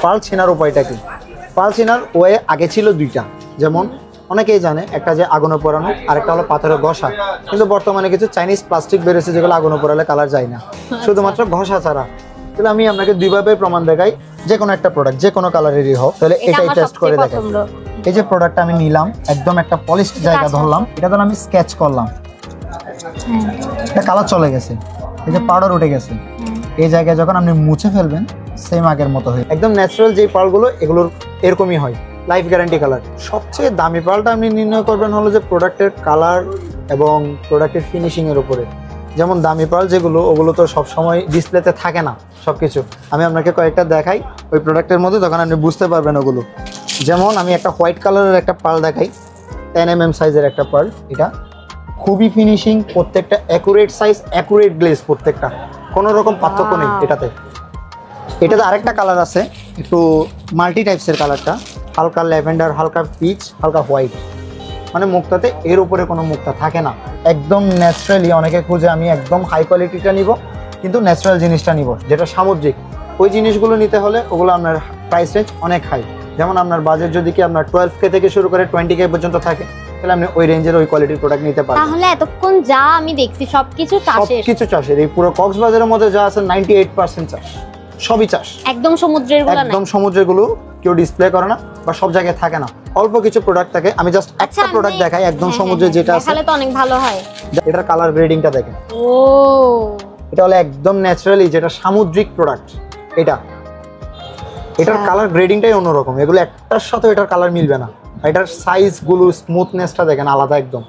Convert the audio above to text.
পাল ছিনার উপায়টা কি? পাল ছিনার ওয়ে আগে ছিল দুইটা, যেমন অনেকেই জানে একটা যে আগুনে পোড়ানো আর একটা হলো পাথরে ঘষা, কিন্তু বর্তমানে কিছু চাইনিজ প্লাস্টিক বেরোছে যেগুলো আগুনে পোড়ালে কালার যায় না, শুধুমাত্র ঘষা ছাড়া। তাহলে আমি আপনাকে দুইভাবে প্রমাণ দেখাই, যে কোনো একটা প্রোডাক্ট যে কোনো কালারেরই হোক, তাহলে এটাই টেস্ট করে দেখাই। এই যে প্রোডাক্টটা আমি নিলাম, একদম একটা পলিশ জায়গা ধরলাম, এটা ধর আমি স্কেচ করলাম, এটা কালার চলে গেছে, এই যে পাউডার উঠে গেছে, এই জায়গায় যখন আপনি মুছে ফেলবেন সেম আগের মতো হয়, একদম ন্যাচারাল যে পালগুলো এগুলোর এরকমই হয়, লাইফ গ্যারান্টি কালার। সবচেয়ে দামি পালটা আপনি নির্ণয় করবেন হলো যে প্রোডাক্টের কালার এবং প্রোডাক্টের ফিনিশিংয়ের উপরে। যেমন দামি পাল যেগুলো, ওগুলো তো সবসময় ডিসপ্লেতে থাকে না সব কিছু। আমি আপনাকে কয়েকটা দেখাই ওই প্রোডাক্টের মধ্যে, তখন আপনি বুঝতে পারবেন ওগুলো। যেমন আমি একটা হোয়াইট কালারের একটা পাল দেখাই, 10 mm সাইজের একটা পাল, এটা খুবই ফিনিশিং, প্রত্যেকটা অ্যাকুরেট সাইজ, অ্যাকুরেট গ্লেজ, প্রত্যেকটা কোনো রকম পার্থক্য নেই এটাতে। এটাতে আরেকটা কালার আছে, একটু মাল্টি টাইপসের কালারটা, হালকা ল্যাভেন্ডার, হালকা পিচ, হালকা হোয়াইট, মানে মুক্তাতে এর উপরে কোনো মুক্তা থাকে না, একদম ন্যাচারালি। অনেকে খুঁজে আমি একদম হাই কোয়ালিটিটা নিব কিন্তু ন্যাচারাল জিনিসটা নিব যেটা সামুদ্রিক, ওই জিনিসগুলো নিতে হলে ওগুলো আপনার প্রাইস রেঞ্জ অনেক হাই। যেমন আপনার বাজেট যদি কি আপনার 12K থেকে শুরু করে 20K পর্যন্ত থাকে, তাহলে আপনি ওই রেঞ্জের ওই কোয়ালিটির প্রোডাক্ট নিতে পারবেন। তাহলে এতক্ষণ যা আমি দেখছি সবকিছু চাষের, সবকিছু চাষের। এই পুরো কক্সবাজারের মধ্যে যা আছে 98% চাষ, সবই চাষ, একদম সমুদ্রের গুলো, একদম সমুদ্রের গুলো কেউ ডিসপ্লে করে না বা সব জায়গায় থাকে না, অল্প কিছু প্রোডাক্ট থাকে। আমি জাস্ট একটা প্রোডাক্ট দেখাই একদম সমুদ্রে যেটা আছে, তাহলে তো অনেক ভালো হয়। এটার কালার গ্রেডিংটা দেখেন, ও এটা হলো একদম ন্যাচারালি যেটা সামুদ্রিক প্রোডাক্ট। এটার কালার গ্রেডিংটাই অন্যরকম, এগুলো একটার সাথে এটার কালার মিলবে না। এটার সাইজ গুলো, স্মুথনেসটা দেখেন আলাদা একদম।